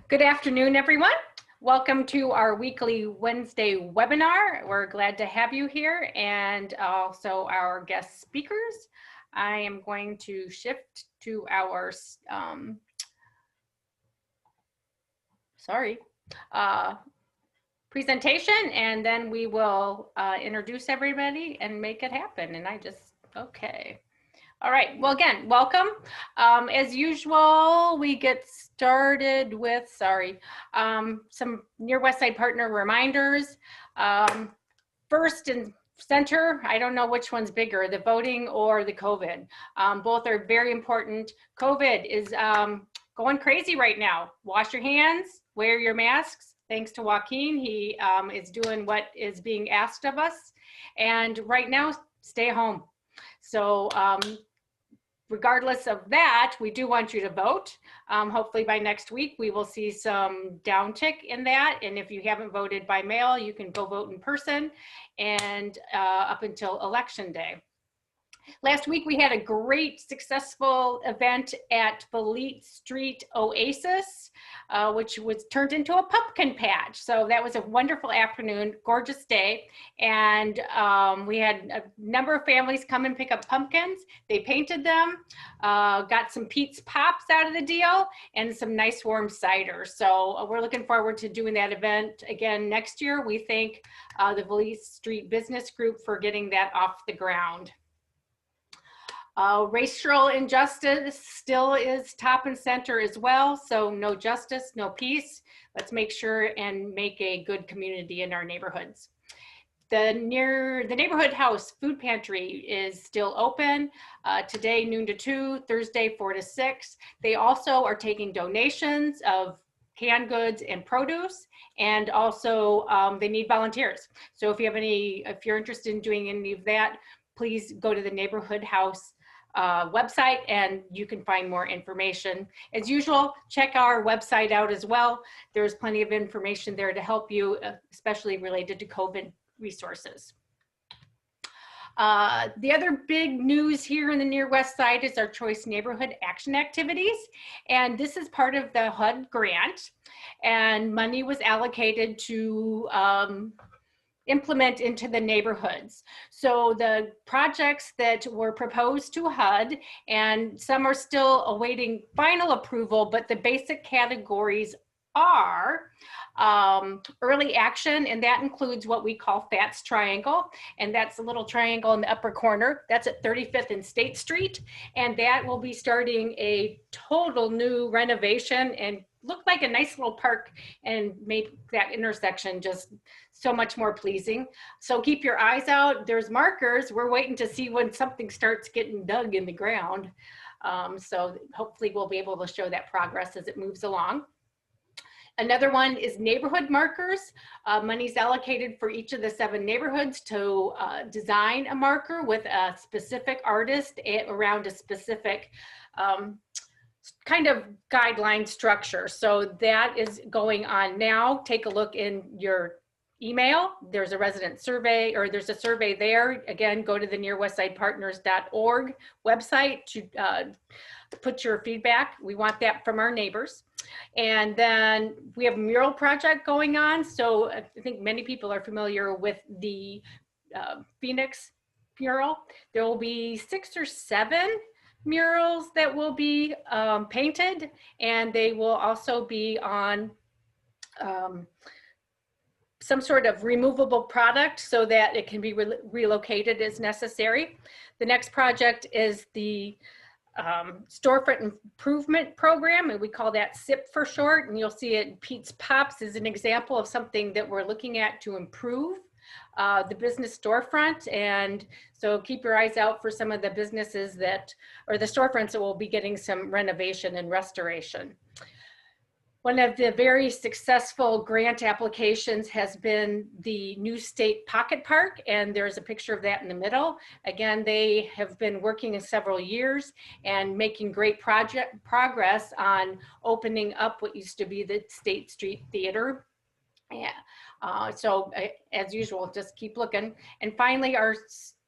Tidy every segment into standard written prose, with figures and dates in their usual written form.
Good afternoon, everyone. Welcome to our weekly Wednesday webinar. We're glad to have you here and also our guest speakers. I am going to shift to our, presentation, and then we will introduce everybody and make it happen. And okay. All right, well, again, welcome. As usual, we get started with, some near West Side partner reminders. First and center, I don't know which one's bigger, the voting or the COVID. Both are very important. COVID is going crazy right now. Wash your hands, wear your masks. Thanks to Joaquin, he is doing what is being asked of us. And right now, stay home. So regardless of that, we do want you to vote. Hopefully by next week, we will see some downtick in that. And if you haven't voted by mail, you can go vote in person and up until Election Day. Last week, we had a great successful event at Fleet Street Oasis, which was turned into a pumpkin patch. So that was a wonderful afternoon, gorgeous day. And we had a number of families come and pick up pumpkins. They painted them, got some Pete's Pops out of the deal, and some nice warm cider. So we're looking forward to doing that event again next year. We thank the Fleet Street Business Group for getting that off the ground. Racial injustice still is top and center as well. So no justice, no peace. Let's make sure and make a good community in our neighborhoods. The neighborhood house food pantry is still open today, noon to 2, Thursday, 4 to 6. They also are taking donations of canned goods and produce, and also they need volunteers. So if you're interested in doing any of that, please go to the neighborhood house website and you can find more information. As usual, check our website out as well. There's plenty of information there to help you, especially related to COVID resources. The other big news here in the near West Side is our Choice Neighborhood Action Activities. And this is part of the HUD grant, and money was allocated to implement into the neighborhoods. So the projects that were proposed to HUD, and some are still awaiting final approval, but the basic categories are early action, and that includes what we call FATS Triangle, and that's a little triangle in the upper corner. That's at 35th and State Street, and that will be starting a total new renovation and look like a nice little park and make that intersection just so much more pleasing. So keep your eyes out. There's markers. We're waiting to see when something starts getting dug in the ground. So hopefully we'll be able to show that progress as it moves along. Another one is neighborhood markers. Money's allocated for each of the 7 neighborhoods to design a marker with a specific artist around a specific kind of guideline structure. So that is going on now. Take a look in your email. There's a resident survey, or there's a survey there. Again, go to the nearwestsidepartners.org website to put your feedback. We want that from our neighbors. And then we have a mural project going on. So I think many people are familiar with the Phoenix mural. There will be 6 or 7 murals that will be painted, and they will also be on some sort of removable product so that it can be relocated as necessary. The next project is the storefront improvement program, and we call that SIP for short, and you'll see it. Pete's Pops is an example of something that we're looking at to improve the business storefront. And so keep your eyes out for some of the businesses or the storefronts that will be getting some renovation and restoration. One of the very successful grant applications has been the New State Pocket Park, and there's a picture of that in the middle. Again, they have been working in several years and making great progress on opening up what used to be the State Street Theater. Yeah. So as usual, just keep looking. And finally, our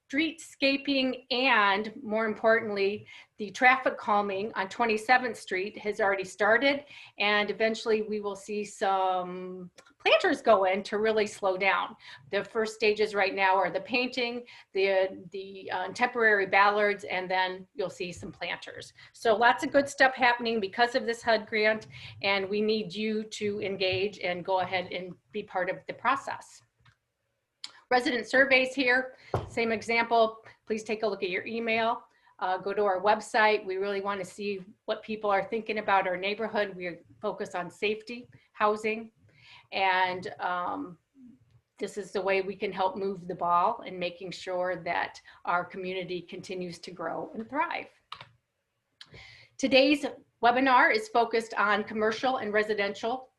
streetscaping, and more importantly, the traffic calming on 27th Street has already started, and eventually we will see some planters go in to really slow down. The first stages right now are the painting, the temporary ballards, and then you'll see some planters. So lots of good stuff happening because of this HUD grant, and we need you to engage and go ahead and be part of the process. Resident surveys here, same example. Please take a look at your email. Go to our website. We really want to see what people are thinking about our neighborhood. We focus on safety, housing, and this is the way we can help move the ball in making sure that our community continues to grow and thrive. Today's webinar is focused on commercial and residential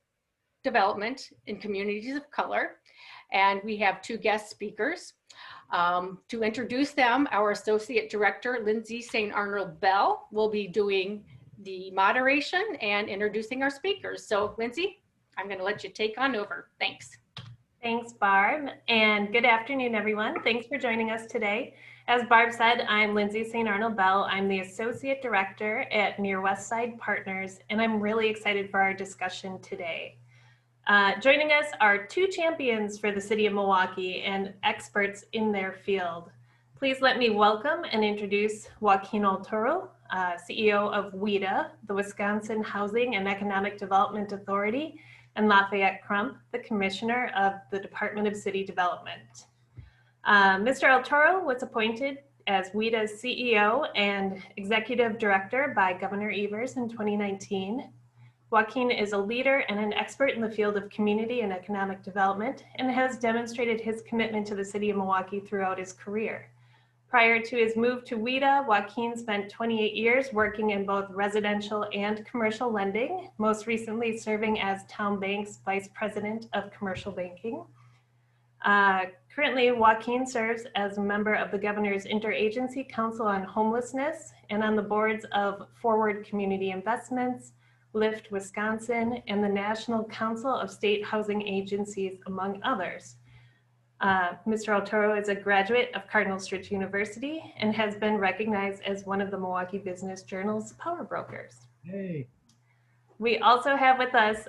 development in communities of color. And we have two guest speakers. To introduce them, our Associate Director, Lindsay St. Arnold Bell, will be doing the moderation and introducing our speakers. So Lindsay, I'm gonna let you take on over. Thanks. Thanks, Barb, and good afternoon, everyone. Thanks for joining us today. As Barb said, I'm Lindsay St. Arnold Bell. I'm the Associate Director at Near West Side Partners, and I'm really excited for our discussion today. Joining us are two champions for the City of Milwaukee and experts in their field. Please let me welcome and introduce Joaquin Altoro, CEO of WHEDA, the Wisconsin Housing and Economic Development Authority, and Lafayette Crump, the Commissioner of the Department of City Development. Mr. Altoro was appointed as WHEDA's CEO and Executive Director by Governor Evers in 2019. Joaquin is a leader and an expert in the field of community and economic development and has demonstrated his commitment to the City of Milwaukee throughout his career. Prior to his move to WHEDA, Joaquin spent 28 years working in both residential and commercial lending, most recently serving as Town Bank's Vice President of Commercial Banking. Currently, Joaquin serves as a member of the Governor's Interagency Council on Homelessness and on the boards of Forward Community Investments, LIFT Wisconsin, and the National Council of State Housing Agencies, among others. Mr. Altoro is a graduate of Cardinal Stritch University and has been recognized as one of the Milwaukee Business Journal's power brokers. Hey. We also have with us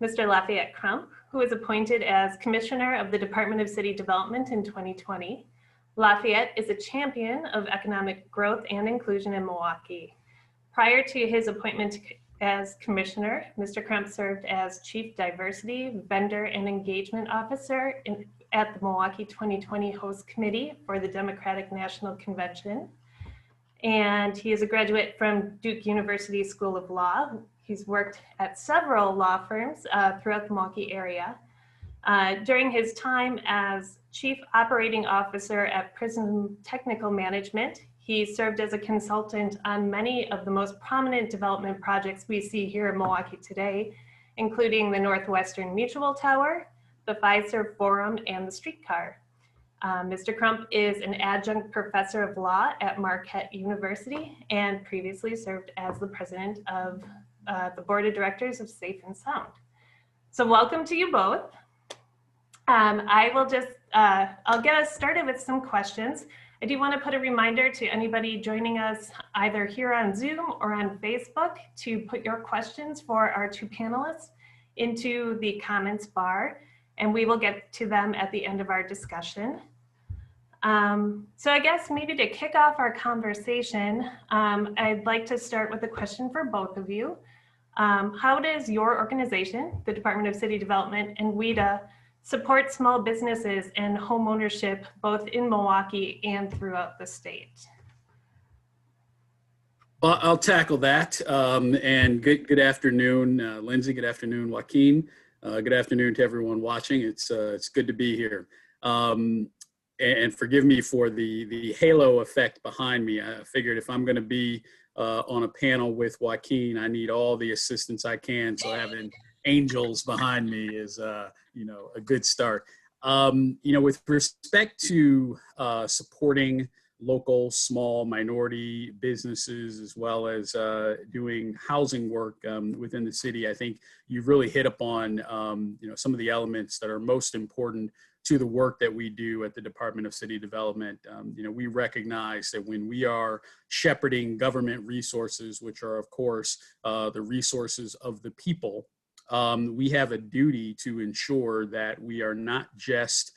Mr. Lafayette Crump, who was appointed as Commissioner of the Department of City Development in 2020. Lafayette is a champion of economic growth and inclusion in Milwaukee. Prior to his appointment as Commissioner, Mr. Crump served as Chief Diversity, Vendor, and Engagement Officer at the Milwaukee 2020 Host Committee for the Democratic National Convention. And he is a graduate from Duke University School of Law. He's worked at several law firms throughout the Milwaukee area. During his time as Chief Operating Officer at Prism Technical Management, he served as a consultant on many of the most prominent development projects we see here in Milwaukee today, including the Northwestern Mutual Tower, the Fiserv Forum, and the streetcar. Mr. Crump is an adjunct professor of law at Marquette University and previously served as the president of the board of directors of Safe and Sound. So welcome to you both. I'll get us started with some questions. I do want to put a reminder to anybody joining us either here on Zoom or on Facebook to put your questions for our two panelists into the comments bar, and we will get to them at the end of our discussion. So I guess maybe to kick off our conversation, I'd like to start with a question for both of you. How does your organization, the Department of City Development and WHEDA, support small businesses and home ownership both in Milwaukee and throughout the state? Well, I'll tackle that. And good afternoon, Lindsay. Good afternoon, Joaquin. Good afternoon to everyone watching. It's good to be here. And forgive me for the halo effect behind me. I figured if I'm going to be on a panel with Joaquin, I need all the assistance I can. So having angels behind me is, a good start. With respect to supporting local small minority businesses as well as doing housing work within the city, I think you've really hit upon some of the elements that are most important to the work that we do at the Department of City Development. We recognize that when we are shepherding government resources, which are, of course, the resources of the people, we have a duty to ensure that we are not just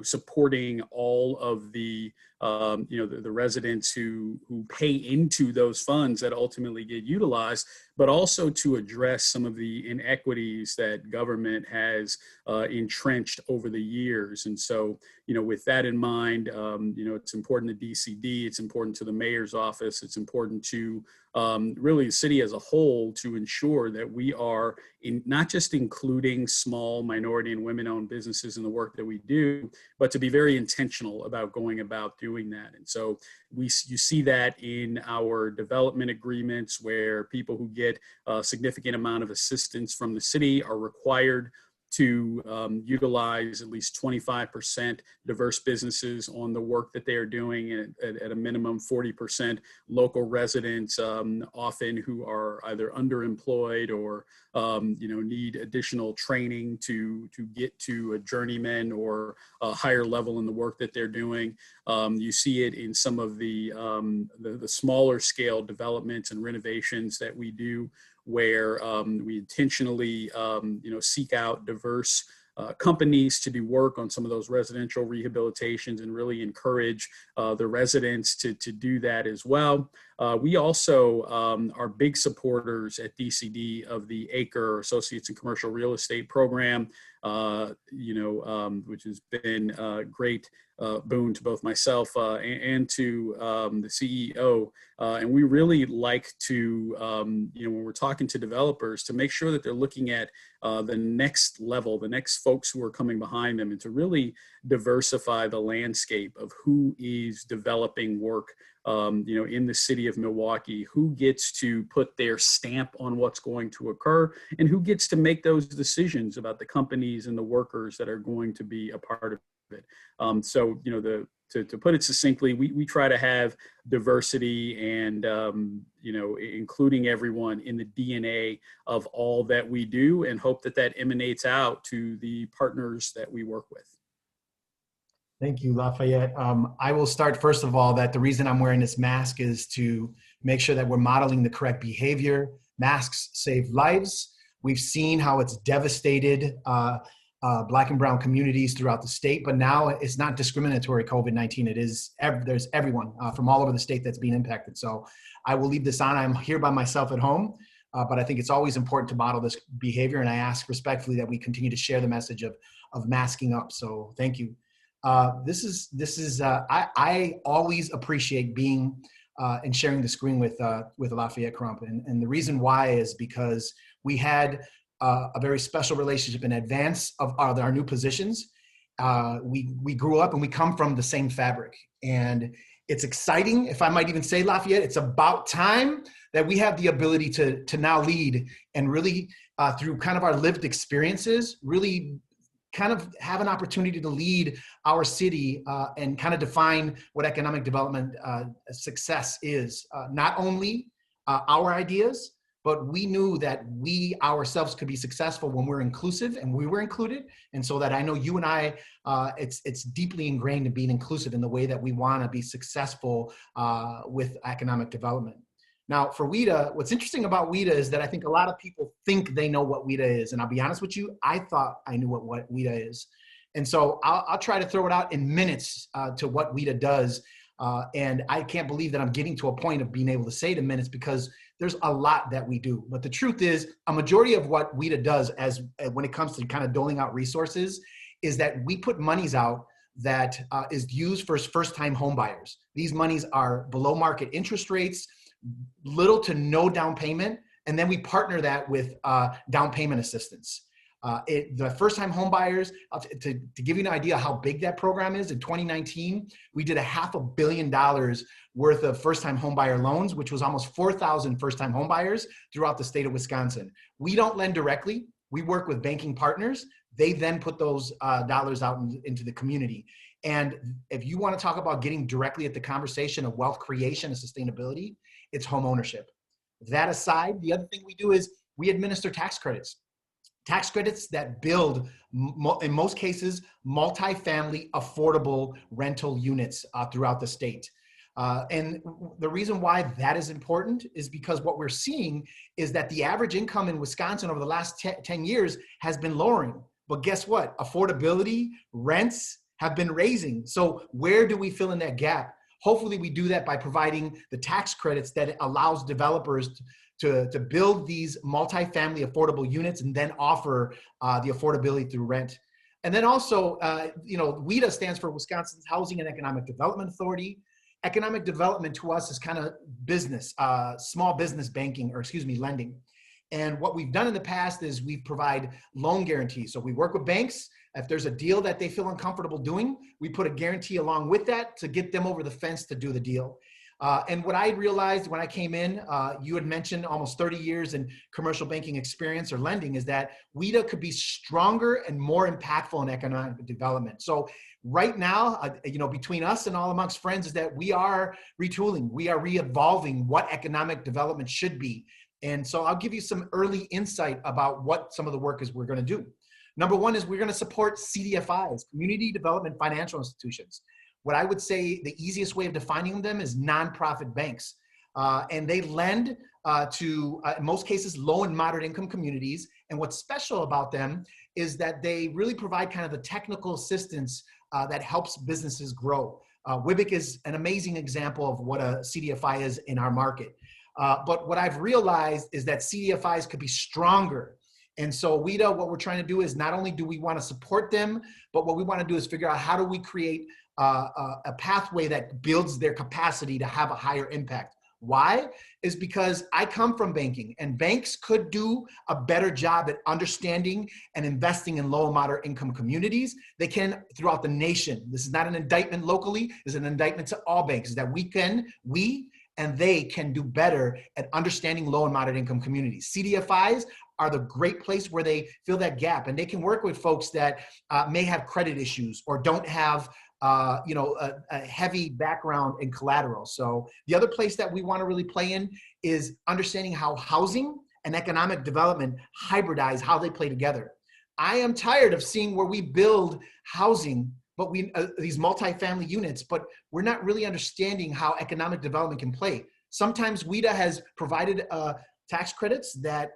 supporting all of the residents who pay into those funds that ultimately get utilized, but also to address some of the inequities that government has entrenched over the years. And so, with that in mind, it's important to DCD, it's important to the mayor's office, it's important to really the city as a whole to ensure that we are not just including small minority and women-owned businesses in the work that we do, but to be very intentional about going about doing that. And so you see that in our development agreements, where people who get a significant amount of assistance from the city are required to utilize at least 25% diverse businesses on the work that they are doing, and at a minimum 40% local residents, often who are either underemployed or need additional training to get to a journeyman or a higher level in the work that they're doing. You see it in some of the smaller scale developments and renovations that we do, where we intentionally, seek out diverse companies to do work on some of those residential rehabilitations and really encourage the residents to do that as well. We also are big supporters at DCD of the ACRE, Associates in Commercial Real Estate program, which has been a great boon to both myself and to the CEO. And we really like to, when we're talking to developers, to make sure that they're looking at the next level, the next folks who are coming behind them, and to really diversify the landscape of who is developing work in the city of Milwaukee, who gets to put their stamp on what's going to occur, and who gets to make those decisions about the companies and the workers that are going to be a part of it. To put it succinctly, we try to have diversity and, including everyone in the DNA of all that we do, and hope that that emanates out to the partners that we work with. Thank you, Lafayette. I will start, first of all, that the reason I'm wearing this mask is to make sure that we're modeling the correct behavior. Masks save lives. We've seen how it's devastated Black and brown communities throughout the state, but now it's not discriminatory COVID-19. It is, there's everyone from all over the state that's being impacted. So I will leave this on. I'm here by myself at home, but I think it's always important to model this behavior, and I ask respectfully that we continue to share the message of masking up. So thank you. I always appreciate being and sharing the screen with Lafayette Crump. And the reason why is because we had a very special relationship in advance of our new positions. We grew up and we come from the same fabric. And it's exciting, if I might even say, Lafayette, it's about time that we have the ability to now lead and really, through kind of our lived experiences, really kind of have an opportunity to lead our city and kind of define what economic development success is. Not only our ideas, but we knew that we ourselves could be successful when we're inclusive, and we were included. And so that I know you and I, it's deeply ingrained in being inclusive in the way that we want to be successful with economic development. Now, for WHEDA, what's interesting about WHEDA is that I think a lot of people think they know what WHEDA is. And I'll be honest with you, I thought I knew what WHEDA is. And so I'll try to throw it out in minutes to what WHEDA does. And I can't believe that I'm getting to a point of being able to say it in minutes, because there's a lot that we do. But the truth is, a majority of what WHEDA does when it comes to kind of doling out resources is that we put monies out that is used for first-time home buyers. These monies are below market interest rates, little to no down payment, and then we partner that with down payment assistance. The first-time home buyers, to give you an idea how big that program is, in 2019, we did $500 million worth of first-time home buyer loans, which was almost 4,000 first-time home buyers throughout the state of Wisconsin. We don't lend directly. We work with banking partners. They then put those dollars out into the community. And if you want to talk about getting directly at the conversation of wealth creation and sustainability, it's home ownership. That aside, the other thing we do is we administer tax credits. tax credits that build, in most cases, multifamily affordable rental units throughout the state. And the reason why that is important is because what we're seeing is that the average income in Wisconsin over the last 10 years has been lowering. But guess what? Affordability, rents have been raising. So where do we fill in that gap? Hopefully we do that by providing the tax credits that allows developers to build these multifamily affordable units and then offer the affordability through rent. And then also, WHEDA stands for Wisconsin's Housing and Economic Development Authority. Economic development to us is kind of business, small business banking, or lending. And what we've done in the past is we provide loan guarantees. So we work with banks. If there's a deal that they feel uncomfortable doing, we put a guarantee along with that to get them over the fence to do the deal. And what I realized when I came in, you had mentioned almost 30 years in commercial banking experience or lending, is that WHEDA could be stronger and more impactful in economic development. So right now, between us and all amongst friends, is that we are retooling, we are re-evolving what economic development should be. And so I'll give you some early insight about what some of the work is we're going to do. Number one is we're going to support CDFIs, Community Development Financial Institutions. What I would say the easiest way of defining them is nonprofit banks. And they lend to, in most cases, low and moderate income communities. And what's special about them is that they really provide kind of the technical assistance that helps businesses grow. WIBIC is an amazing example of what a CDFI is in our market. But what I've realized is that CDFIs could be stronger. And so WHEDA, what we're trying to do is not only do we want to support them, but what we want to do is figure out how do we create a pathway that builds their capacity to have a higher impact. Why? Is because I come from banking, and banks could do a better job at understanding and investing in low and moderate income communities. They can throughout the nation. This is not an indictment locally, this is an indictment to all banks, is that we and they can do better at understanding low and moderate income communities. CDFIs are the great place where they fill that gap, and they can work with folks that may have credit issues or don't have a heavy background in collateral. So the other place that we want to really play in is understanding how housing and economic development hybridize, how they play together. I am tired of seeing where we build housing, but these multifamily units, but we're not really understanding how economic development can play. Sometimes WHEDA has provided tax credits that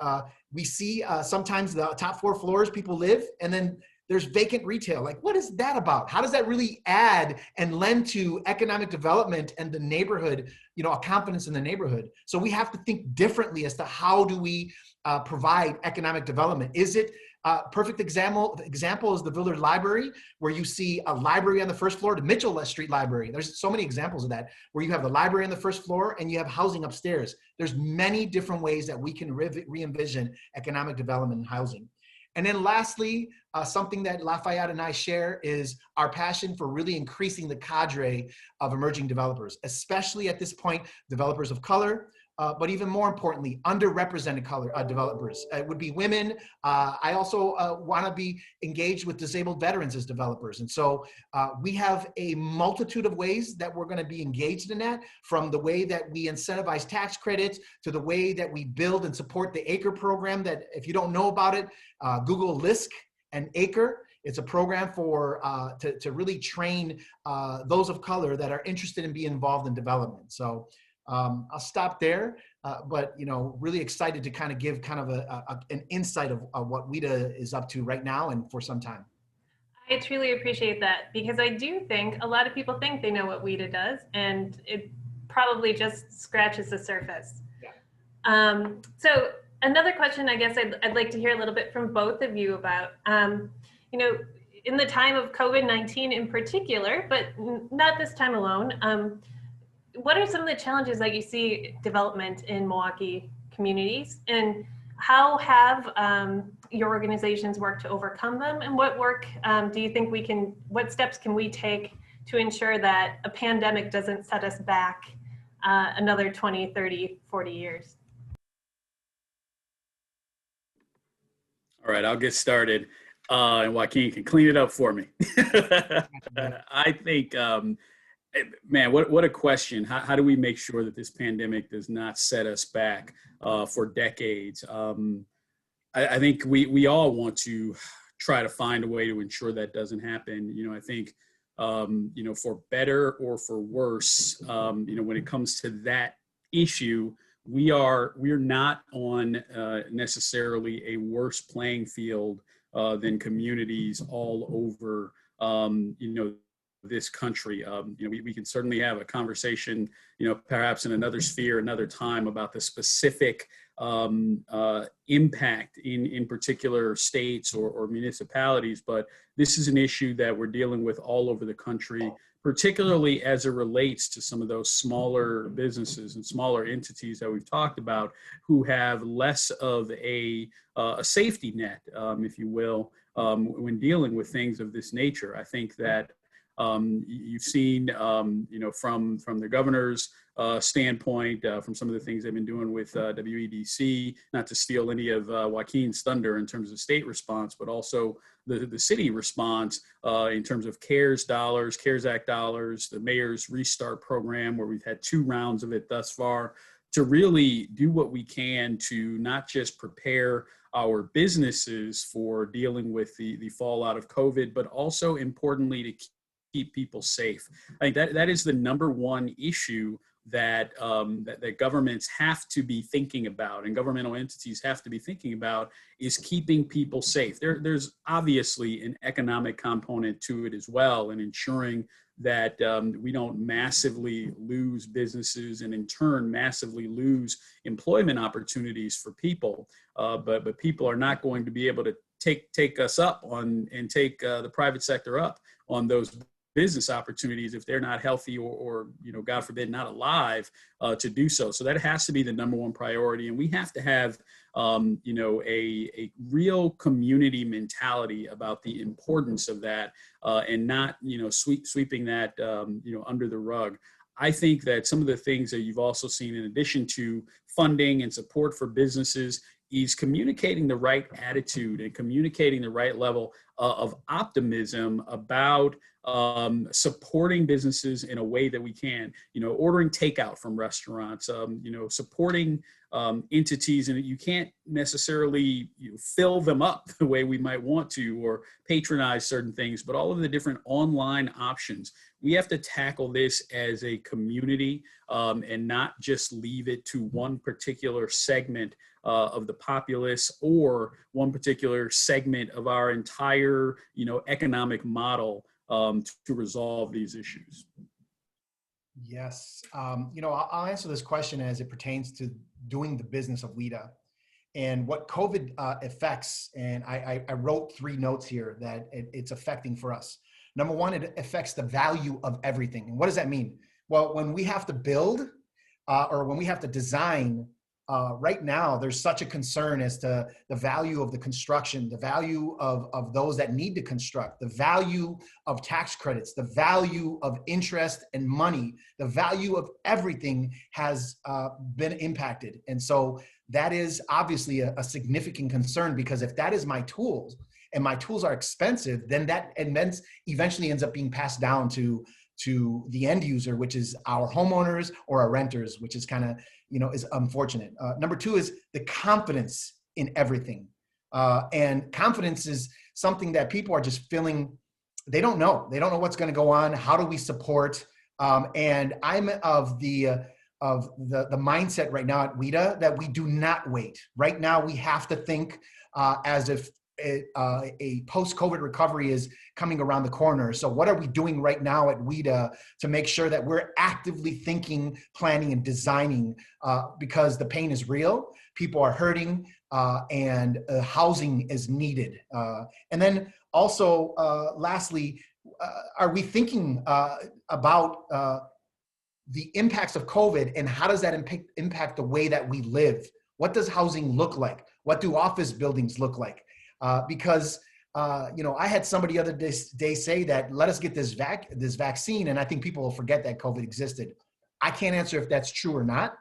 we see sometimes the top 4 floors people live, and then there's vacant retail. Like, what is that about? How does that really add and lend to economic development and the neighborhood, a confidence in the neighborhood? So we have to think differently as to how do we provide economic development. Is it perfect example is the Villard Library, where you see a library on the first floor, the Mitchell Street Library. There's so many examples of that, where you have the library on the first floor and you have housing upstairs. There's many different ways that we can re-envision economic development and housing. And then lastly, something that Lafayette and I share is our passion for really increasing the cadre of emerging developers, especially at this point, developers of color, but even more importantly, underrepresented color developers. It would be women. I also want to be engaged with disabled veterans as developers. And so we have a multitude of ways that we're going to be engaged in that, from the way that we incentivize tax credits to the way that we build and support the ACRE program that, if you don't know about it, Google LISC and ACRE. It's a program for to really train those of color that are interested in being involved in development. So I'll stop there, but really excited to kind of give kind of an insight of what WHEDA is up to right now and for some time. I truly appreciate that, because I do think a lot of people think they know what WHEDA does, and it probably just scratches the surface. Yeah. So another question I guess I'd like to hear a little bit from both of you about, in the time of COVID-19 in particular, but not this time alone, what are some of the challenges that you see development in Milwaukee communities, and how have your organizations worked to overcome them? And what work do you think what steps can we take to ensure that a pandemic doesn't set us back another 20, 30, 40 years? All right, I'll get started, and Joaquin can clean it up for me. I think, man, what a question. How do we make sure that this pandemic does not set us back for decades? I think we all want to try to find a way to ensure that doesn't happen. I think, for better or for worse, when it comes to that issue, we're not on necessarily a worse playing field than communities all over, this country. We can certainly have a conversation, perhaps in another sphere, another time, about the specific impact in particular states or municipalities. But this is an issue that we're dealing with all over the country, particularly as it relates to some of those smaller businesses and smaller entities that we've talked about, who have less of a safety net, if you will, when dealing with things of this nature. I think that you've seen, from the governor's standpoint, from some of the things they've been doing with WEDC, not to steal any of Joaquin's thunder in terms of state response, but also the city response in terms of CARES dollars, CARES Act dollars, the mayor's restart program, where we've had 2 rounds of it thus far, to really do what we can to not just prepare our businesses for dealing with the fallout of COVID, but also importantly to keep people safe. I think that is the number one issue that that governments have to be thinking about, and governmental entities have to be thinking about, is keeping people safe. There's obviously an economic component to it as well, and ensuring that we don't massively lose businesses and in turn massively lose employment opportunities for people. But people are not going to be able to take us up on and take the private sector up on those business opportunities if they're not healthy or God forbid, not alive to do so. So that has to be the number one priority. And we have to have, a real community mentality about the importance of that and not, sweeping that, under the rug. I think that some of the things that you've also seen, in addition to funding and support for businesses, is communicating the right attitude and communicating the right level of optimism about supporting businesses in a way that we can, ordering takeout from restaurants, supporting entities, and you can't necessarily fill them up the way we might want to, or patronize certain things, but all of the different online options. We have to tackle this as a community and not just leave it to one particular segment of the populace or one particular segment of our entire, economic model to resolve these issues. Yes. I'll answer this question as it pertains to doing the business of WHEDA and what COVID affects. And I wrote 3 notes here that it's affecting for us. Number one, it affects the value of everything. And what does that mean? Well, when we have to build or when we have to design, right now, there's such a concern as to the value of the construction, the value of those that need to construct, the value of tax credits, the value of interest and money, the value of everything has been impacted. And so that is obviously a significant concern, because if that is my tools and my tools are expensive, then that eventually ends up being passed down to the end user, which is our homeowners or our renters, which is kind of, is unfortunate. Number 2 is the confidence in everything. And confidence is something that people are just feeling, they don't know what's going to go on. How do we support? And I'm of the mindset right now at WHEDA that we do not wait. Right now, we have to think as if a post-COVID recovery is coming around the corner. So what are we doing right now at WHEDA to make sure that we're actively thinking, planning, and designing, because the pain is real, people are hurting, and housing is needed. And then also, lastly, are we thinking about the impacts of COVID, and how does that impact the way that we live? What does housing look like? What do office buildings look like? Because I had somebody the other day say that, let us get this vaccine, and I think people will forget that COVID existed. I can't answer if that's true or not.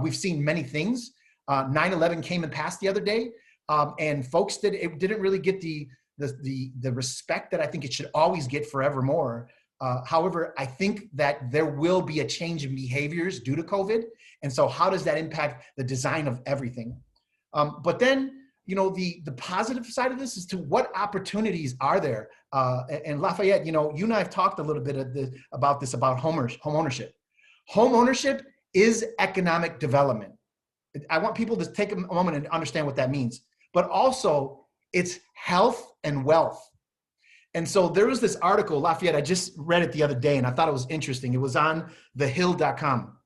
We've seen many things. 9/11 came and passed the other day, and folks didn't really get the respect that I think it should always get forevermore. However, I think that there will be a change in behaviors due to COVID, and so how does that impact the design of everything? But then you know, the positive side of this is to what opportunities are there? And Lafayette, you know, you and I have talked a little bit about home ownership. Home ownership is economic development. I want people to take a moment and understand what that means, but also it's health and wealth. And so there was this article, Lafayette, I just read it the other day and I thought it was interesting. It was on thehill.com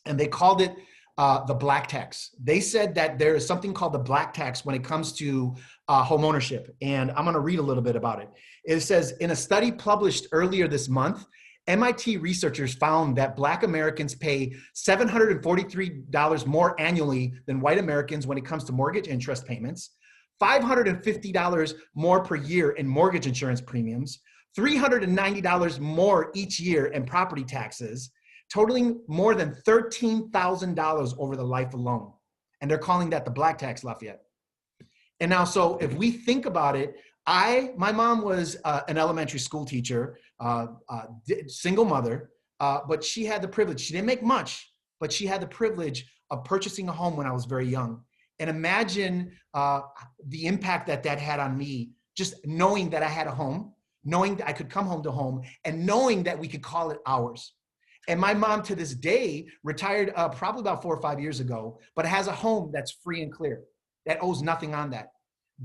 and they called it the black tax. They said that there is something called the black tax when it comes to home ownership. And I'm gonna read a little bit about it. It says, in a study published earlier this month, MIT researchers found that Black Americans pay $743 more annually than white Americans when it comes to mortgage interest payments, $550 more per year in mortgage insurance premiums, $390 more each year in property taxes, totaling more than $13,000 over the life alone. And they're calling that the black tax, Lafayette. And now, so if we think about it, my mom was an elementary school teacher, single mother, but she had the privilege. She didn't make much, but she had the privilege of purchasing a home when I was very young. And imagine the impact that had on me, just knowing that I had a home, knowing that I could come home to home, and knowing that we could call it ours. And my mom to this day retired probably about 4 or 5 years ago, but has a home that's free and clear, that owes nothing on that.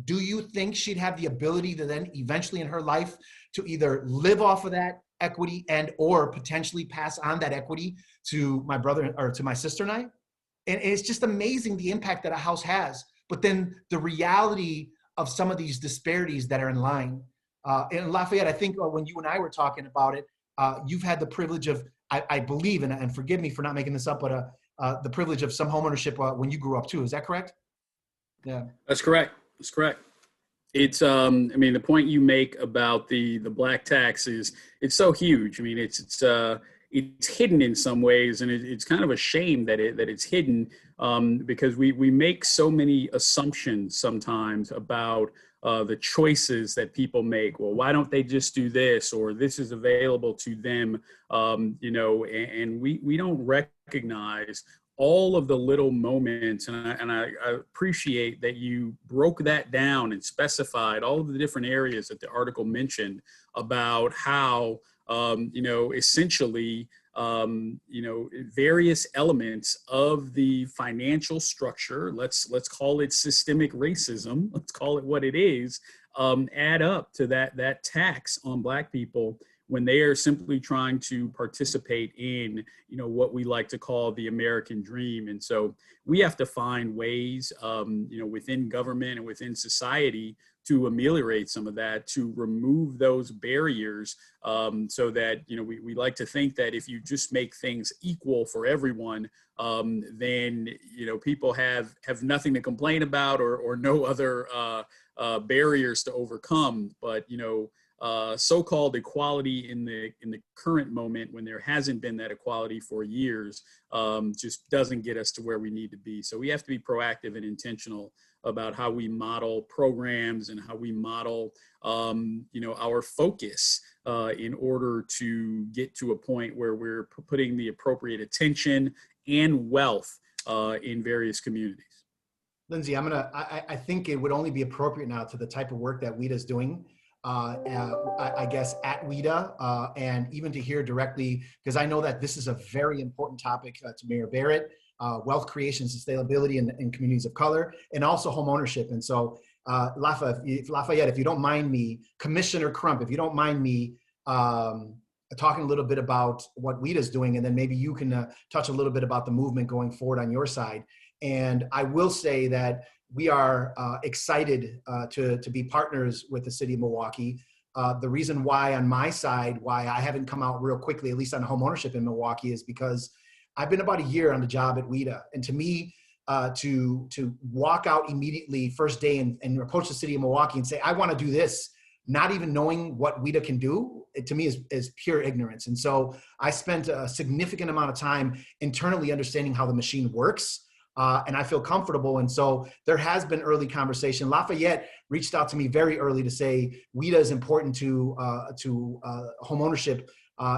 Do you think she'd have the ability to then eventually in her life to either live off of that equity and or potentially pass on that equity to my brother or to my sister and I? And it's just amazing the impact that a house has. But then the reality of some of these disparities that are in line. And Lafayette, I think when you and I were talking about it, you've had the privilege of, I believe, and forgive me for not making this up, but the privilege of some homeownership when you grew up too. Is that correct? Yeah. That's correct. That's correct. It's, I mean, the point you make about the black tax is, it's so huge. I mean, it's hidden in some ways, and it's kind of a shame that it's hidden because we make so many assumptions sometimes about the choices that people make. Well, why don't they just do this, or this is available to them, you know, and we don't recognize all of the little moments, and I appreciate that you broke that down and specified all of the different areas that the article mentioned about how, you know, essentially, you know, various elements of the financial structure, let's call it systemic racism, let's call it what it is, add up to that tax on Black people when they are simply trying to participate in, you know, what we like to call the American dream. And so we have to find ways, you know, within government and within society to ameliorate some of that, to remove those barriers, so that, you know, we like to think that if you just make things equal for everyone, then, you know, people have nothing to complain about or no other barriers to overcome. But, you know, so-called equality in the current moment, when there hasn't been that equality for years, just doesn't get us to where we need to be. So we have to be proactive and intentional about how we model programs and how we model, you know, our focus in order to get to a point where we're putting the appropriate attention and wealth in various communities. Lindsay, I think it would only be appropriate now to the type of work that WHEDA is doing, I guess at WHEDA, and even to hear directly, because I know that this is a very important topic to Mayor Barrett, wealth creation, sustainability in communities of color, and also home ownership. And so Lafayette, if you don't mind me, Commissioner Crump, if you don't mind me talking a little bit about what WHEDA is doing, and then maybe you can touch a little bit about the movement going forward on your side. And I will say that we are excited to be partners with the city of Milwaukee. The reason why on my side, why I haven't come out real quickly, at least on home ownership in Milwaukee, is because I've been about a year on the job at WHEDA. And to me, to walk out immediately first day and approach the city of Milwaukee and say, I want to do this, not even knowing what WHEDA can do, it to me is pure ignorance. And so I spent a significant amount of time internally understanding how the machine works. And I feel comfortable. And so there has been early conversation. Lafayette reached out to me very early to say WHEDA is important to home ownership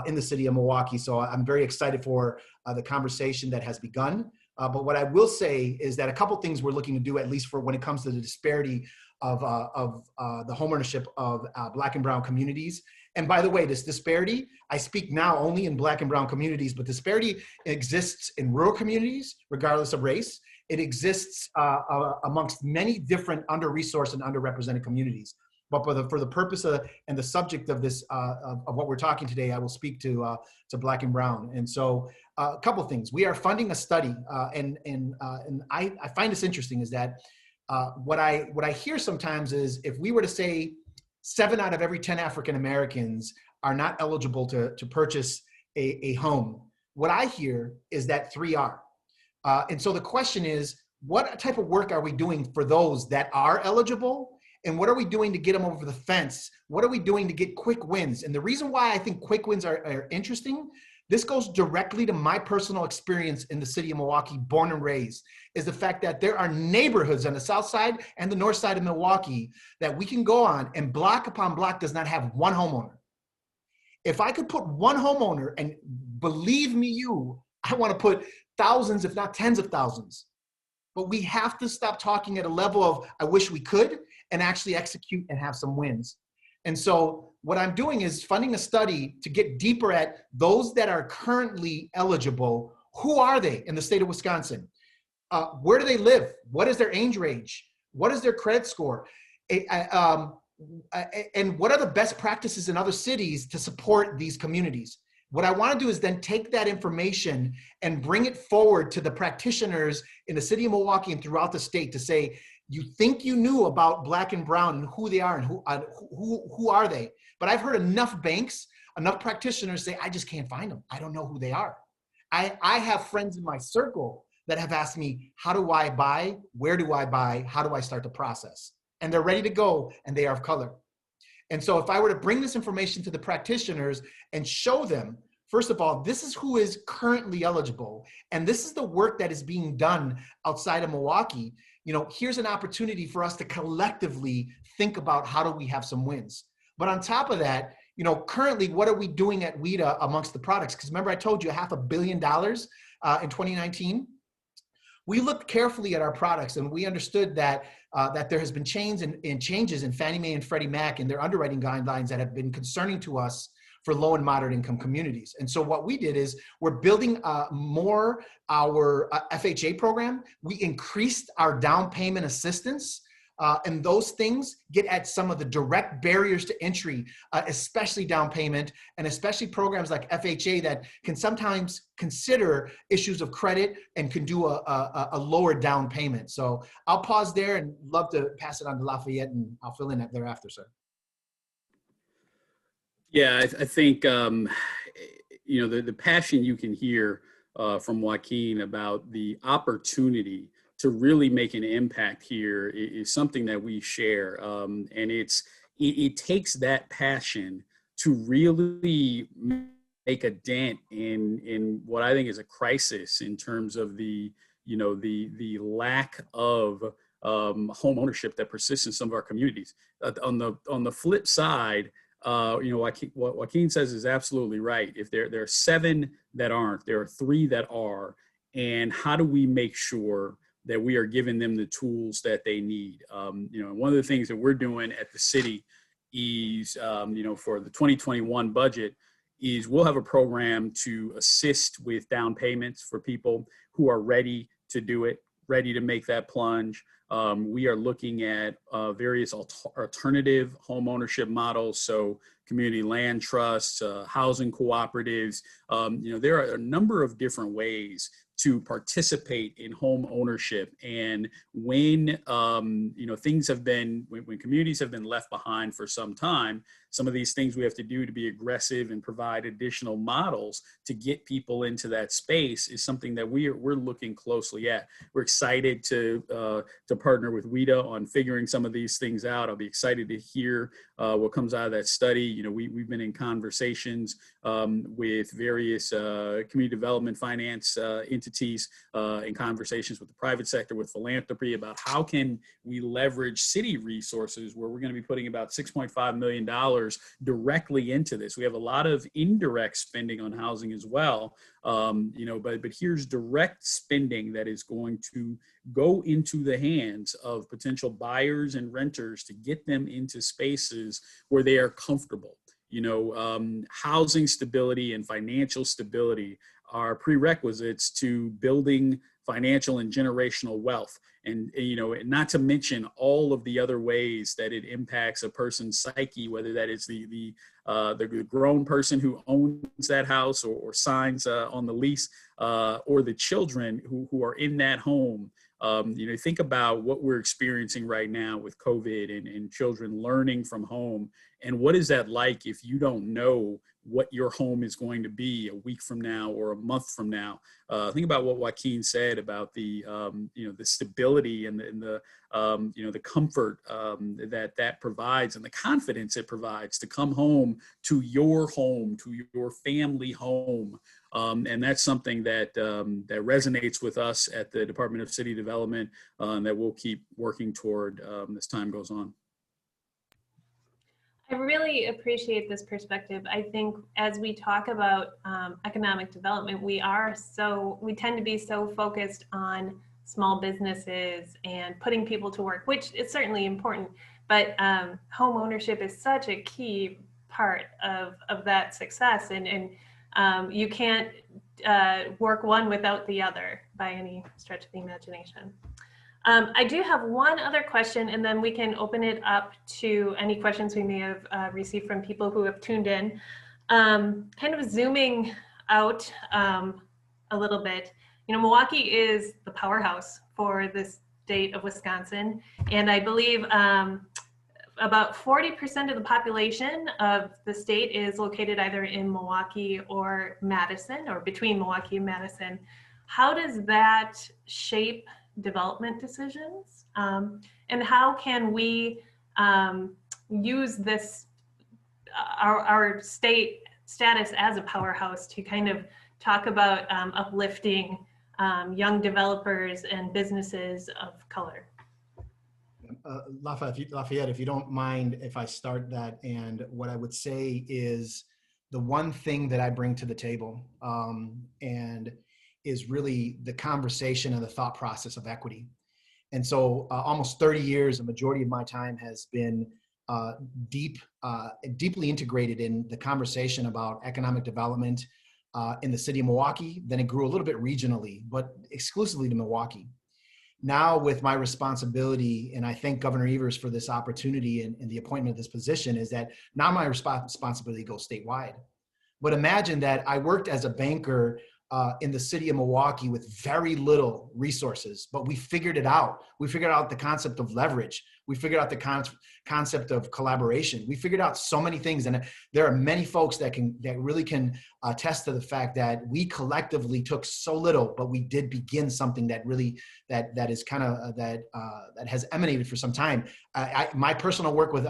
in the city of Milwaukee. So I'm very excited for the conversation that has begun. But what I will say is that a couple things we're looking to do, at least for when it comes to the disparity of the homeownership of Black and brown communities. And by the way, this disparity, I speak now only in Black and brown communities, but disparity exists in rural communities, regardless of race. It exists amongst many different under-resourced and underrepresented communities. But for the purpose of and the subject of this of what we're talking today, I will speak to Black and brown. And so a couple things. We are funding a study, and I find this interesting is that what I hear sometimes is if we were to say 7 out of every 10 African Americans are not eligible to purchase a home, what I hear is that 3 are. And so the question is, what type of work are we doing for those that are eligible? And what are we doing to get them over the fence? What are we doing to get quick wins? And the reason why I think quick wins are interesting, this goes directly to my personal experience in the city of Milwaukee, born and raised, is the fact that there are neighborhoods on the south side and the north side of Milwaukee that we can go on and block upon block does not have one homeowner. If I could put one homeowner, and believe me I want to put thousands, if not tens of thousands. But we have to stop talking at a level of, I wish we could, and actually execute and have some wins. And so what I'm doing is funding a study to get deeper at those that are currently eligible. Who are they in the state of Wisconsin? Where do they live? What is their age range? What is their credit score? And what are the best practices in other cities to support these communities? What I want to do is then take that information and bring it forward to the practitioners in the city of Milwaukee and throughout the state to say, you think you knew about Black and brown and who they are and who are they? But I've heard enough banks, enough practitioners say, I just can't find them. I don't know who they are. I have friends in my circle that have asked me, how do I buy? Where do I buy? How do I start the process? And they're ready to go and they are of color. And so if I were to bring this information to the practitioners and show them, first of all, this is who is currently eligible, and this is the work that is being done outside of Milwaukee, here's an opportunity for us to collectively think about how do we have some wins. But on top of that, currently, what are we doing at WHEDA amongst the products? Because remember, I told you $500 million in 2019. We looked carefully at our products and we understood that there has been changes in Fannie Mae and Freddie Mac and their underwriting guidelines that have been concerning to us for low and moderate income communities. And so what we did is we're building more our FHA program. We increased our down payment assistance. And those things get at some of the direct barriers to entry, especially down payment, and especially programs like FHA that can sometimes consider issues of credit and can do a lower down payment. So I'll pause there and love to pass it on to Lafayette, and I'll fill in thereafter, sir. Yeah, I think, the passion you can hear from Joaquin about the opportunity to really make an impact here is something that we share. And it takes that passion to really make a dent in what I think is a crisis in terms of the lack of home ownership that persists in some of our communities. On the flip side, what Joaquin says is absolutely right. If there are 7 that aren't, there are 3 that are, and how do we make sure that we are giving them the tools that they need? One of the things that we're doing at the city is, for the 2021 budget, is we'll have a program to assist with down payments for people who are ready to do it, ready to make that plunge. We are looking at various alternative home ownership models, so community land trusts, housing cooperatives. There are a number of different ways to participate in home ownership. And when things have been, when communities have been left behind for some time, some of these things we have to do to be aggressive and provide additional models to get people into that space is something that we're looking closely at. We're excited to partner with WHEDA on figuring some of these things out. I'll be excited to hear what comes out of that study. We've been in conversations with various community development finance entities, in conversations with the private sector, with philanthropy, about how can we leverage city resources, where we're going to be putting about $6.5 million directly into this. We have a lot of indirect spending on housing as well, but here's direct spending that is going to go into the hands of potential buyers and renters to get them into spaces where they are comfortable. Housing stability and financial stability are prerequisites to building financial and generational wealth. And not to mention all of the other ways that it impacts a person's psyche, whether that is the grown person who owns that house or signs on the lease, or the children who are in that home. Think about what we're experiencing right now with COVID and children learning from home. And what is that like if you don't know what your home is going to be a week from now or a month from now? Think about what Joaquin said about the stability and the comfort that provides, and the confidence it provides to come home, to your family home. And that's something that resonates with us at the Department of City Development, and that we'll keep working toward as time goes on. I really appreciate this perspective. I think as we talk about economic development, we tend to be so focused on small businesses and putting people to work, which is certainly important, but home ownership is such a key part of that success, and you can't work one without the other by any stretch of the imagination. I do have one other question, and then we can open it up to any questions we may have received from people who have tuned in. Kind of zooming out a little bit, Milwaukee is the powerhouse for the state of Wisconsin, and I believe about 40% of the population of the state is located either in Milwaukee or Madison, or between Milwaukee and Madison. How does that shape development decisions? And how can we use this, our state status as a powerhouse, to kind of talk about uplifting young developers and businesses of color? Lafayette, if you don't mind if I start that, and what I would say is the one thing that I bring to the table and is really the conversation and the thought process of equity. And so almost 30 years, a majority of my time has been deeply integrated in the conversation about economic development in the city of Milwaukee. Then it grew a little bit regionally, but exclusively to Milwaukee. Now with my responsibility, and I thank Governor Evers for this opportunity and the appointment of this position, is that now my responsibility goes statewide. But imagine that I worked as a banker in the city of Milwaukee with very little resources, but we figured it out. We figured out the concept of leverage. We figured out the concept of collaboration. We figured out so many things, and there are many folks that really can attest to the fact that we collectively took so little, but we did begin something that really that is kind of that has emanated for some time. My personal work with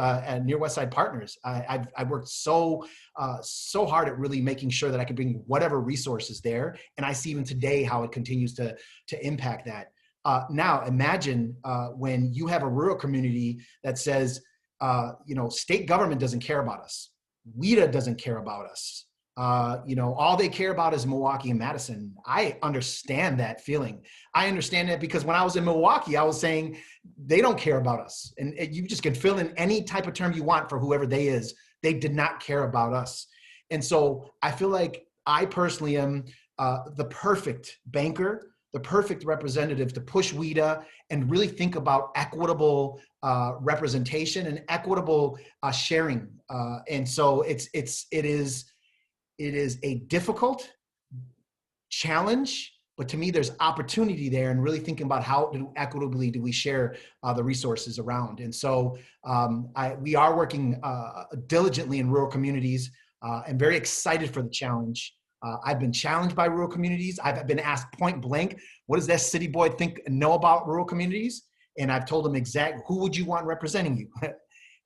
Near West Side Partners, I've worked so hard at really making sure that I could bring whatever resources there, and I see even today how it continues to impact that. Now imagine when you have a rural community that says, state government doesn't care about us. WHEDA doesn't care about us. All they care about is Milwaukee and Madison. I understand that feeling. I understand that because when I was in Milwaukee, I was saying they don't care about us. And you just can fill in any type of term you want for whoever they is. They did not care about us. And so I feel like I personally am the perfect banker, the perfect representative to push WHEDA and really think about equitable representation and equitable sharing. And so it is a difficult challenge, but to me, there's opportunity there, and really thinking about how equitably do we share the resources around. And so we are working diligently in rural communities. I'm very excited for the challenge. I've been challenged by rural communities. I've been asked point blank, what does that city boy know about rural communities? And I've told them exactly, who would you want representing you?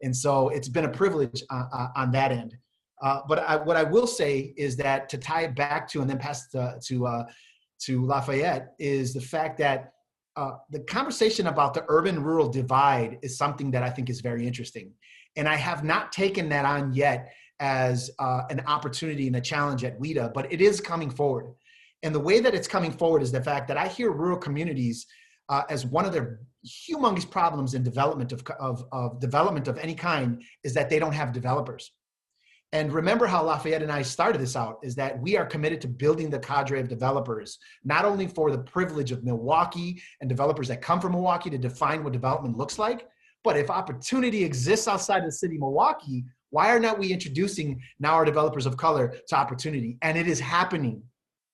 And so it's been a privilege on that end. But what I will say is that, to tie it back to, and then pass to Lafayette, is the fact that the conversation about the urban-rural divide is something that I think is very interesting. And I have not taken that on yet as an opportunity and a challenge at WHEDA, but it is coming forward. And the way that it's coming forward is the fact that I hear rural communities as one of their humongous problems in development of development of any kind is that they don't have developers. And remember how Lafayette and I started this out, is that we are committed to building the cadre of developers, not only for the privilege of Milwaukee and developers that come from Milwaukee to define what development looks like, but if opportunity exists outside of the city of Milwaukee, why are not we introducing now our developers of color to opportunity? And it is happening.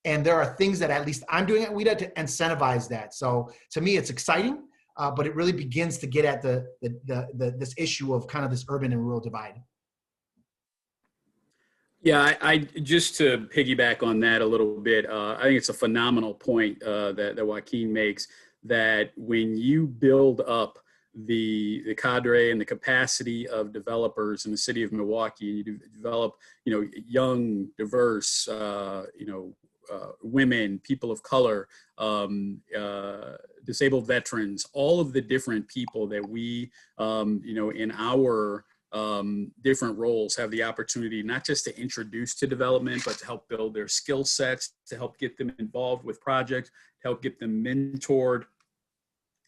And there are things that at least I'm doing at WHEDA to incentivize that. So to me, it's exciting, but it really begins to get at this issue of kind of this urban and rural divide. Yeah, I just to piggyback on that a little bit, I think it's a phenomenal point that Joaquin makes, that when you build up the cadre and the capacity of developers in the city of Milwaukee, and you develop, young, diverse, women, people of color, disabled veterans, all of the different people that we, in our different roles have the opportunity not just to introduce to development, but to help build their skill sets, to help get them involved with projects, to help get them mentored.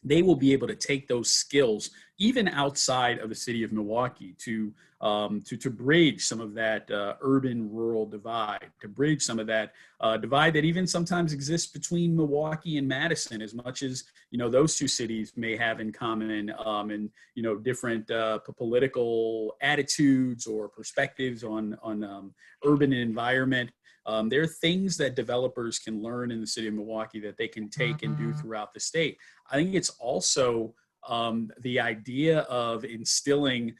They will be able to take those skills even outside of the city of Milwaukee to bridge some of that urban-rural divide, to bridge some of that divide that even sometimes exists between Milwaukee and Madison, as much as those two cities may have in common, and different political attitudes or perspectives on urban environment. There are things that developers can learn in the city of Milwaukee that they can take and do throughout the state. I think it's also the idea of instilling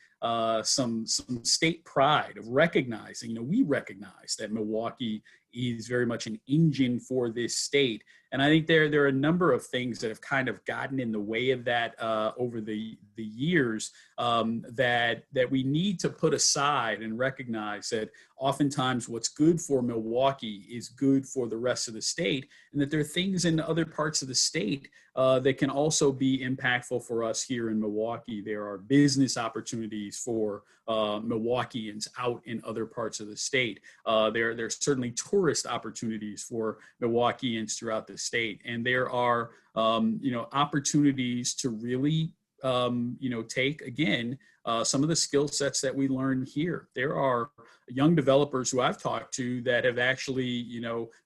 some state pride, of recognizing, we recognize that Milwaukee is very much an engine for this state. And I think there are a number of things that have kind of gotten in the way of that over the years, that we need to put aside and recognize that oftentimes what's good for Milwaukee is good for the rest of the state, and that there are things in other parts of the state that can also be impactful for us here in Milwaukee. There are business opportunities for Milwaukeeans out in other parts of the state. There's certainly tourist opportunities for Milwaukeeans throughout the state. And there are, opportunities to really, take, again, some of the skill sets that we learn here. There are young developers who I've talked to that have actually,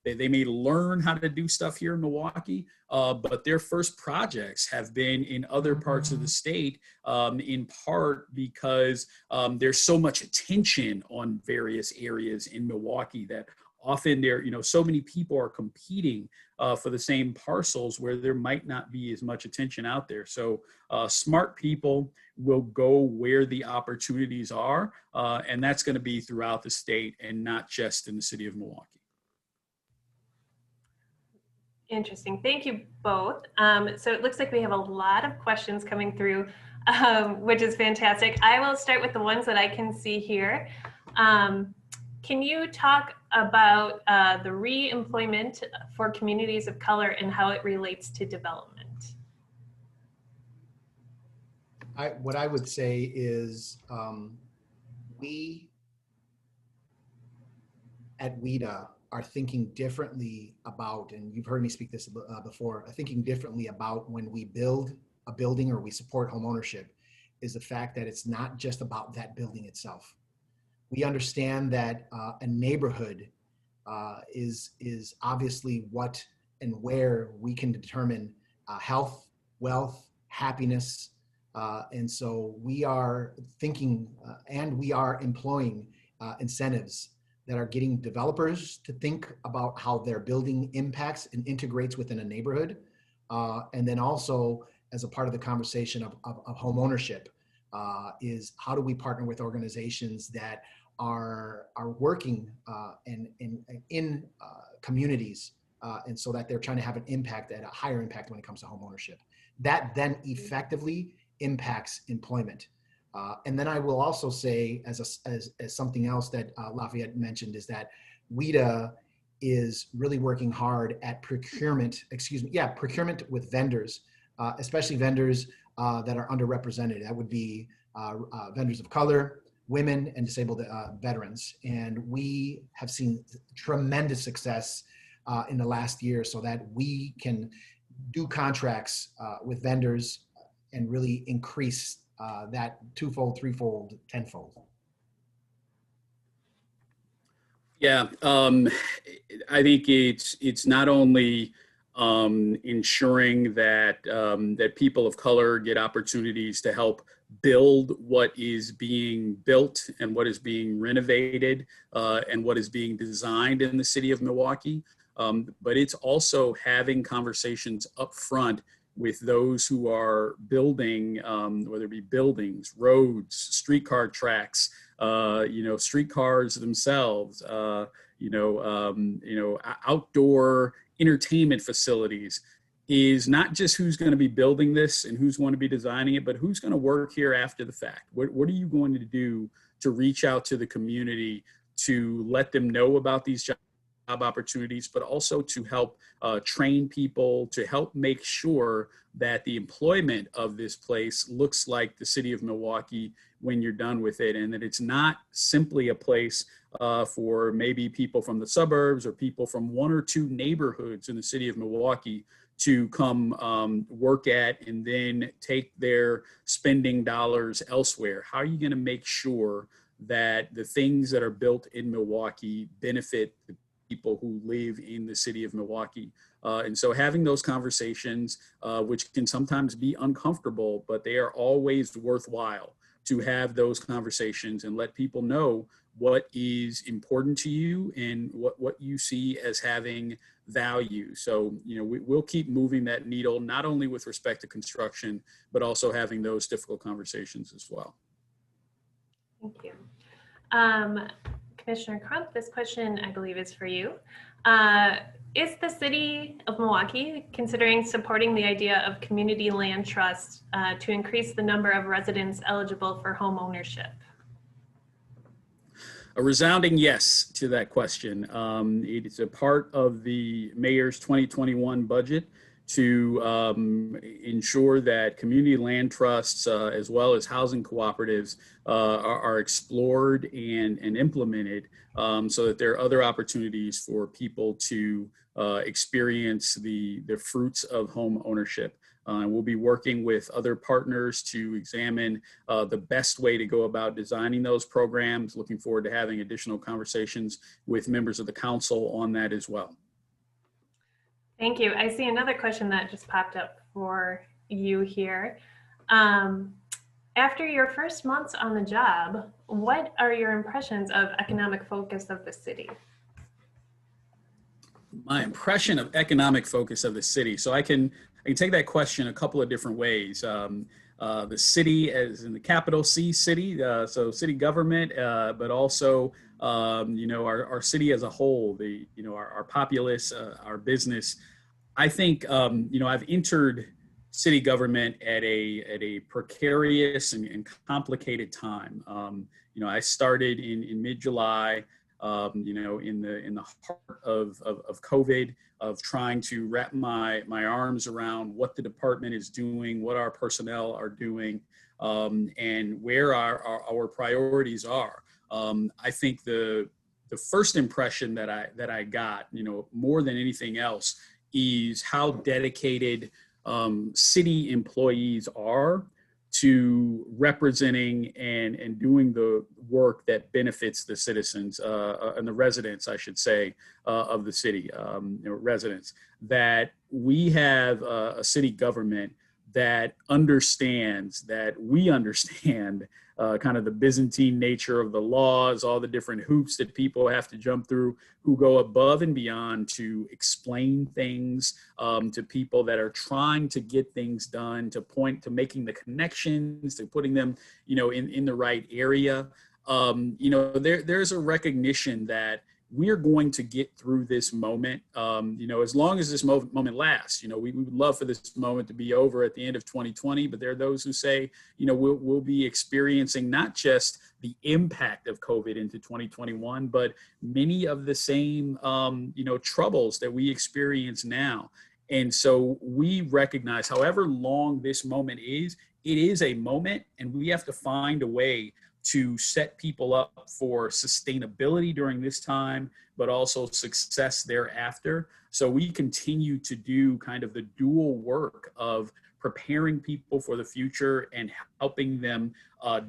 they may learn how to do stuff here in Milwaukee, but their first projects have been in other parts of the state, in part because there's so much attention on various areas in Milwaukee that often there, so many people are competing for the same parcels where there might not be as much attention out there. So smart people will go where the opportunities are, and that's going to be throughout the state and not just in the city of Milwaukee. Interesting. Thank you both. So it looks like we have a lot of questions coming through, which is fantastic. I will start with the ones that I can see here. Can you talk about the re-employment for communities of color and how it relates to development? What I would say is we at WHEDA are thinking differently about, and you've heard me speak this before, thinking differently about when we build a building or we support home ownership, is the fact that it's not just about that building itself. We understand that a neighborhood is obviously what and where we can determine health, wealth, happiness. And so we are thinking and we are employing incentives that are getting developers to think about how their building impacts and integrates within a neighborhood. And then also as a part of the conversation of home ownership is how do we partner with organizations that are working in communities, and so that they're trying to have an impact, at a higher impact when it comes to home ownership. That then effectively impacts employment. And then I will also say, as something else that Lafayette mentioned, is that WHEDA is really working hard at procurement with vendors especially vendors that are underrepresented. That would be vendors of color, women, and disabled veterans. And we have seen tremendous success in the last year so that we can do contracts with vendors and really increase that twofold, threefold, tenfold. Yeah, I think it's not only ensuring that that people of color get opportunities to help build what is being built and what is being renovated and what is being designed in the city of Milwaukee, but it's also having conversations up front with those who are building, whether it be buildings, roads, streetcar tracks, streetcars themselves, outdoor entertainment facilities, is not just who's going to be building this and who's going to be designing it, but who's going to work here after the fact. What are you going to do to reach out to the community to let them know about these job opportunities, but also to help train people, to help make sure that the employment of this place looks like the city of Milwaukee when you're done with it, and that it's not simply a place for maybe people from the suburbs or people from one or two neighborhoods in the city of Milwaukee to come work at and then take their spending dollars elsewhere. How are you going to make sure that the things that are built in Milwaukee benefit the people who live in the city of Milwaukee? And so having those conversations, which can sometimes be uncomfortable, but they are always worthwhile to have those conversations and let people know what is important to you and what you see as having value. So, we'll keep moving that needle, not only with respect to construction, but also having those difficult conversations as well. Thank you. Commissioner Crump, this question I believe is for you. Is the city of Milwaukee considering supporting the idea of community land trust to increase the number of residents eligible for home ownership? A resounding yes to that question. It is a part of the mayor's 2021 budget to ensure that community land trusts as well as housing cooperatives are explored and implemented so that there are other opportunities for people to experience the fruits of home ownership. We'll be working with other partners to examine the best way to go about designing those programs. Looking forward to having additional conversations with members of the council on that as well. Thank you. I see another question that just popped up for you here. After your first months on the job, what are your impressions of economic focus of the city? My impression of economic focus of the city. So I can take that question a couple of different ways. The city as in the capital C city, so city government, but also our city as a whole, our populace, our business. I think I've entered city government at a precarious and complicated time. I started in mid-July. In the heart of COVID, of trying to wrap my arms around what the department is doing, what our personnel are doing, and where our priorities are. I think the first impression that I got, more than anything else, is how dedicated city employees are to representing and doing the work that benefits the citizens and the residents, I should say, of the city, residents. That we have a city government that understands, that we understand kind of the Byzantine nature of the laws, all the different hoops that people have to jump through, who go above and beyond to explain things to people that are trying to get things done, to point to making the connections, to putting them, in the right area. There's a recognition that we're going to get through this moment, as long as this moment lasts. We would love for this moment to be over at the end of 2020, but there are those who say, we'll be experiencing not just the impact of COVID into 2021, but many of the same, troubles that we experience now. And so we recognize, however long this moment is, it is a moment, and we have to find a way to set people up for sustainability during this time, but also success thereafter. So we continue to do kind of the dual work of preparing people for the future and helping them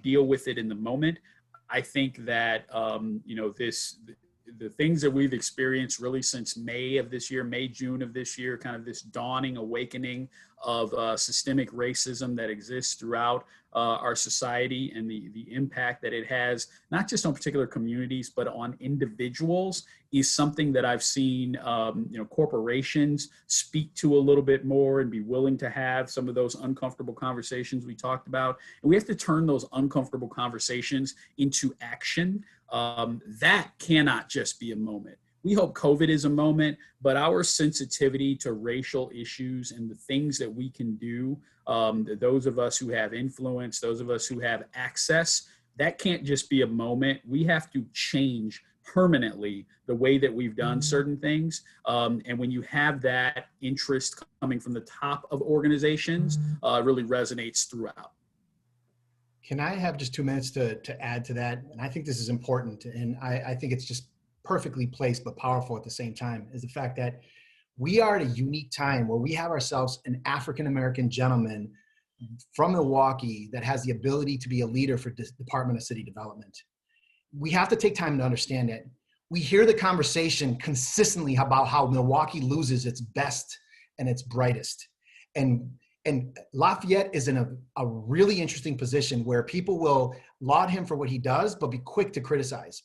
deal with it in the moment. I think that, the things that we've experienced really since May of this year, June of this year, kind of this dawning awakening of systemic racism that exists throughout our society, and the impact that it has, not just on particular communities, but on individuals, is something that I've seen, corporations speak to a little bit more and be willing to have some of those uncomfortable conversations we talked about. And we have to turn those uncomfortable conversations into action. That cannot just be a moment. We hope COVID is a moment, but our sensitivity to racial issues and the things that we can do, those of us who have influence, those of us who have access, that can't just be a moment. We have to change permanently the way that we've done certain things. And when you have that interest coming from the top of organizations, it really resonates throughout. Can I have just 2 minutes to add to that? And I think this is important, and I think it's just perfectly placed but powerful at the same time, is the fact that we are at a unique time where we have ourselves an African-American gentleman from Milwaukee that has the ability to be a leader for the Department of City Development. We have to take time to understand that. We hear the conversation consistently about how Milwaukee loses its best and its brightest. And Lafayette is in a really interesting position where people will laud him for what he does, but be quick to criticize.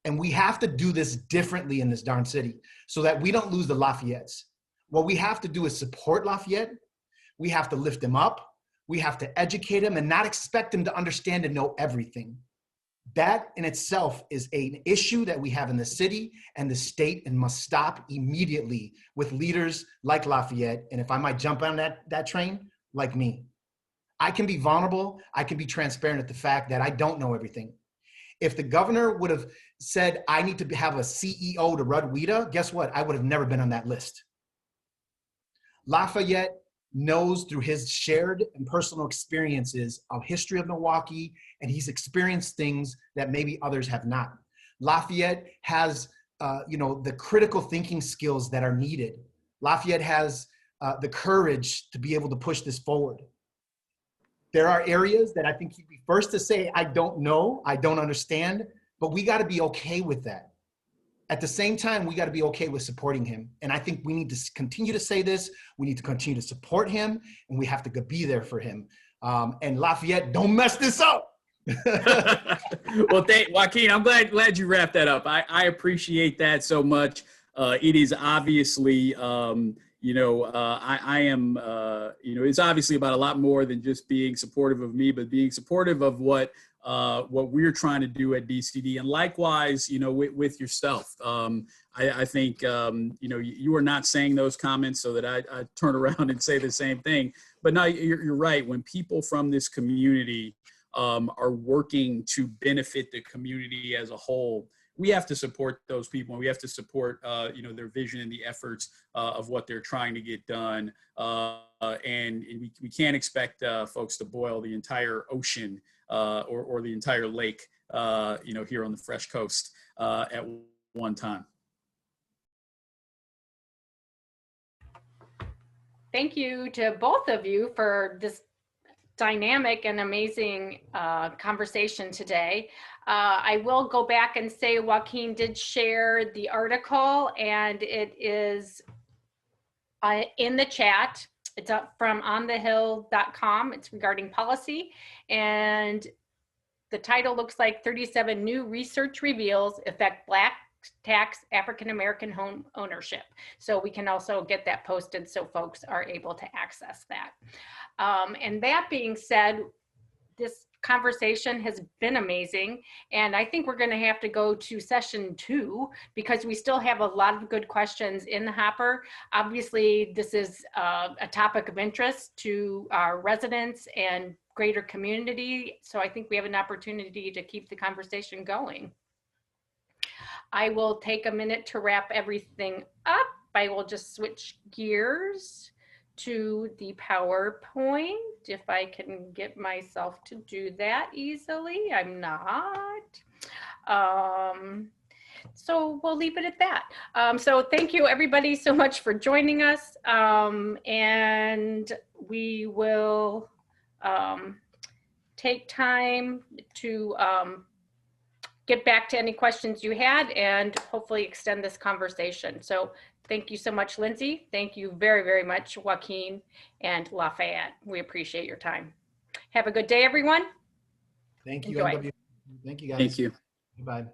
And we have to do this differently in this darn city so that we don't lose the Lafayettes. What we have to do is support Lafayette. We have to lift him up. We have to educate him and not expect him to understand and know everything. That in itself is an issue that we have in the city and the state, and must stop immediately with leaders like Lafayette. And if I might jump on that train, like me. I can be vulnerable. I can be transparent at the fact that I don't know everything. If the governor would have said, I need to have a CEO to run WHEDA, guess what? I would have never been on that list. Lafayette knows through his shared and personal experiences of history of Milwaukee, and he's experienced things that maybe others have not. Lafayette has, the critical thinking skills that are needed. Lafayette has the courage to be able to push this forward. There are areas that I think he'd be first to say, I don't know, I don't understand, but we got to be okay with that. At the same time, we got to be okay with supporting him. And I think we need to continue to say this. We need to continue to support him, and we have to be there for him. And Lafayette, don't mess this up. Well, Joaquin, I'm glad you wrapped that up. I appreciate that so much. It is obviously, it's obviously about a lot more than just being supportive of me, but being supportive of what we're trying to do at DCD, and likewise, with yourself. I think, you are not saying those comments so that I turn around and say the same thing. But no, you're right. When people from this community are working to benefit the community as a whole, we have to support those people, and we have to support, their vision and the efforts of what they're trying to get done. And we can't expect folks to boil the entire ocean or the entire lake, here on the Fresh Coast at one time. Thank you to both of you for this dynamic and amazing conversation today. I will go back and say Joaquin did share the article, and it is in the chat. It's up from onthehill.com. It's regarding policy, and the title looks like 37 new research reveals affect Black tax African-American home ownership. So we can also get that posted so folks are able to access that. And that being said, this conversation has been amazing, and I think we're going to have to go to session 2 because we still have a lot of good questions in the hopper. Obviously, this is a topic of interest to our residents and greater community, so I think we have an opportunity to keep the conversation going. I will take a minute to wrap everything up. I will just switch gears to the PowerPoint if I can get myself to do that easily. I'm not. So we'll leave it at that. So thank you everybody so much for joining us. And we will take time to get back to any questions you had and hopefully extend this conversation. So thank you so much, Lindsay. Thank you very, very much, Joaquin and Lafayette. We appreciate your time. Have a good day, everyone. Thank you. Enjoy. Thank you, guys. Thank you. Goodbye.